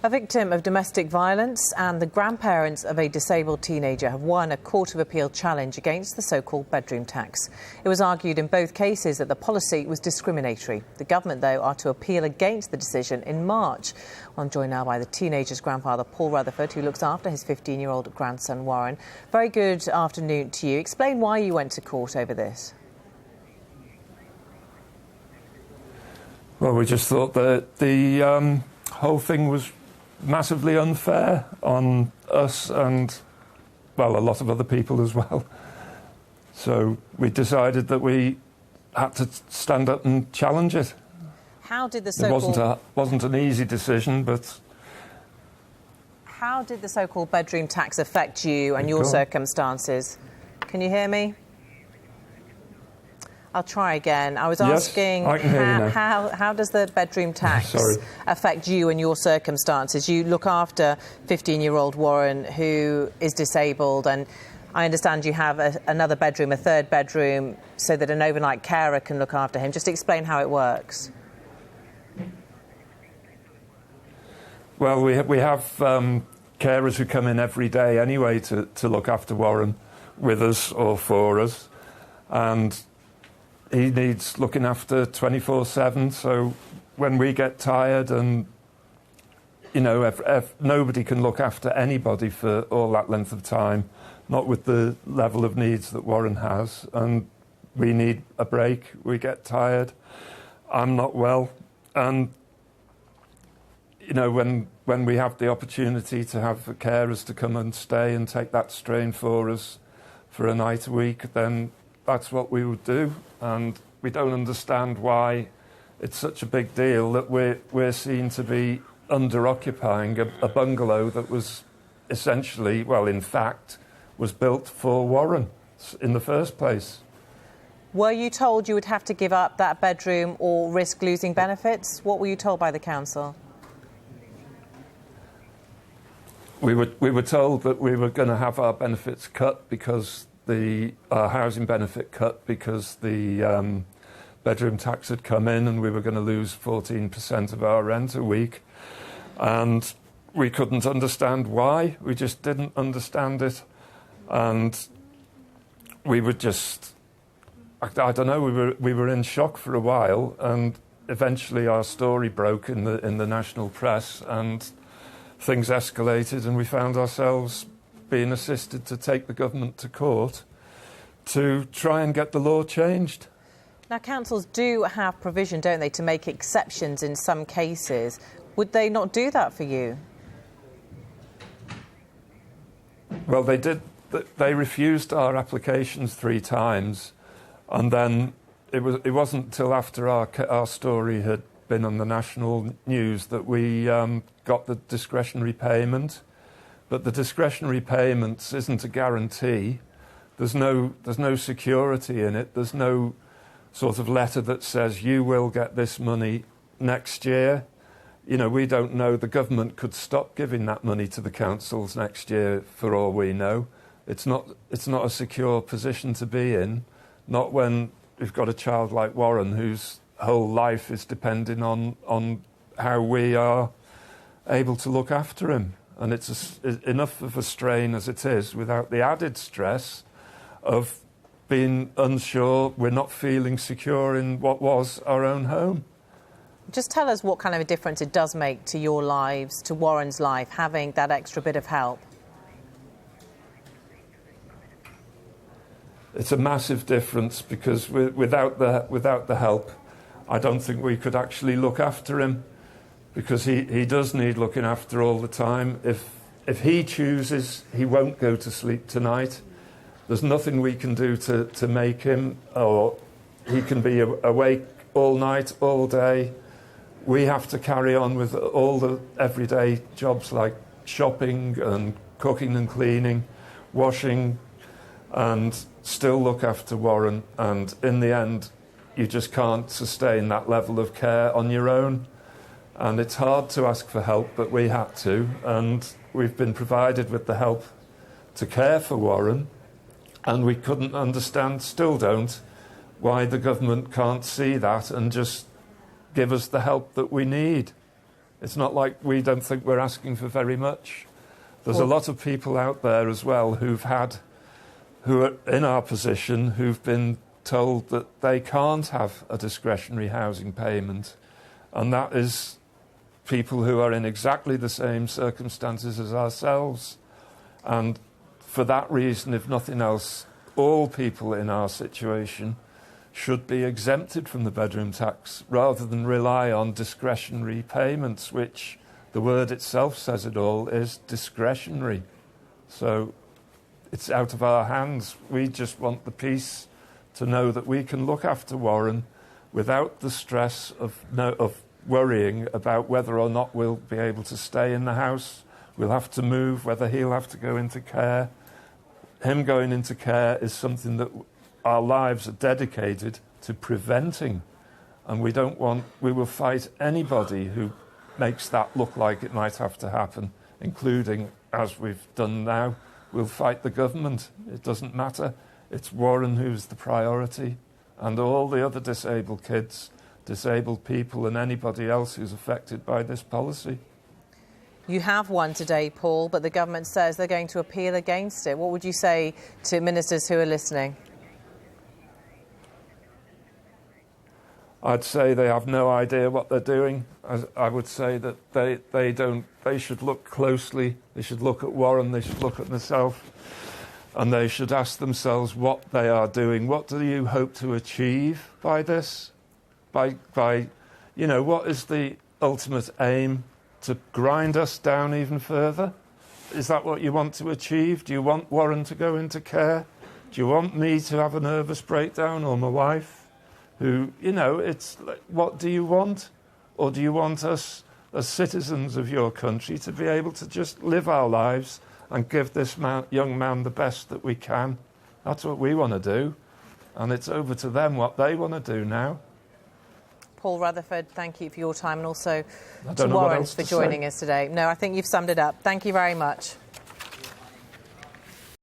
A victim of domestic violence and the grandparents of a disabled teenager have won a Court of Appeal challenge against the so-called bedroom tax. It was argued in both cases that the policy was discriminatory. The government, though, are to appeal against the decision in March. I'm joined now by the teenager's grandfather, Paul Rutherford, who looks after his 15-year-old grandson, Warren. Very good afternoon to you. Explain why you went to court over this. Well, we just thought that the whole thing was massively unfair on us and, well, a lot of other people as well. So we decided that we had to stand up and challenge it. How did the so-called... It wasn't an easy decision, but... How did the so-called bedroom tax affect you and your circumstances? Can you hear me? I'll try again. I was asking how does the bedroom tax affect you and your circumstances? You look after 15-year-old Warren, who is disabled, and I understand you have another bedroom, a third bedroom, so that an overnight carer can look after him. Just explain how it works. Well, we have carers who come in every day anyway to look after Warren with us or for us, and he needs looking after 24/7, so when we get tired and, you know, if nobody can look after anybody for all that length of time, not with the level of needs that Warren has, and we need a break, we get tired, I'm not well, and, you know, when we have the opportunity to have the carers to come and stay and take that strain for us for a night a week, then that's what we would do. And we don't understand why it's such a big deal that we're seen to be under-occupying a bungalow that was essentially, well, in fact, was built for Warren in the first place. Were you told you would have to give up that bedroom or risk losing benefits? What were you told by the council? We were told that we were going to have our benefits cut because our housing benefit cut because the bedroom tax had come in, and we were going to lose 14% of our rent a week. And we couldn't understand why. We just didn't understand it. And we were just, I don't know, we were in shock for a while, and eventually our story broke in the national press, and things escalated, and we found ourselves being assisted to take the government to court to try and get the law changed. Now, councils do have provision, don't they, to make exceptions in some cases. Would they not do that for you? Well, they did. They refused our applications 3 times, and then it wasn't until after our story had been on the national news that we got the discretionary payment. But the discretionary payments isn't a guarantee. There's no security in it. There's no sort of letter that says you will get this money next year. You know, we don't know. The government could stop giving that money to the councils next year for all we know. It's not a secure position to be in, not when we've got a child like Warren whose whole life is depending on how we are able to look after him. And it's enough of a strain as it is, without the added stress of being unsure, we're not feeling secure in what was our own home. Just tell us what kind of a difference it does make to your lives, to Warren's life, having that extra bit of help. It's a massive difference, because without the help, I don't think we could actually look after him. Because he does need looking after all the time. If he chooses, he won't go to sleep tonight. There's nothing we can do to make him, or he can be awake all night, all day. We have to carry on with all the everyday jobs like shopping and cooking and cleaning, washing, and still look after Warren. And in the end, you just can't sustain that level of care on your own. And it's hard to ask for help, but we had to, and we've been provided with the help to care for Warren, and we couldn't understand, still don't, why the government can't see that and just give us the help that we need. It's not like we don't think we're asking for very much. There's a lot of people out there as well who are in our position, who've been told that they can't have a discretionary housing payment. And that is people who are in exactly the same circumstances as ourselves. And for that reason, if nothing else, all people in our situation should be exempted from the bedroom tax rather than rely on discretionary payments, which the word itself says it all, is discretionary. So it's out of our hands. We just want the peace to know that we can look after Warren without the stress of worrying about whether or not we'll be able to stay in the house. We'll have to move, whether he'll have to go into care. Him going into care is something that our lives are dedicated to preventing. And we will fight anybody who makes that look like it might have to happen, including, as we've done now, we'll fight the government. It doesn't matter. It's Warren who's the priority, and all the other disabled kids, disabled people, and anybody else who's affected by this policy. You have won today, Paul, but the government says they're going to appeal against it. What would you say to ministers who are listening? I'd say they have no idea what they're doing. I would say that they should look closely. They should look at Warren, they should look at themselves, and they should ask themselves what they are doing. What do you hope to achieve by this? What is the ultimate aim? To grind us down even further? Is that what you want to achieve? Do you want Warren to go into care? Do you want me to have a nervous breakdown, or my wife? It's like, what do you want? Or do you want us as citizens of your country to be able to just live our lives and give this young man the best that we can? That's what we want to do. And it's over to them what they want to do now. Paul Rutherford, thank you for your time, and also to Warren for joining us today. No, I think you've summed it up. Thank you very much.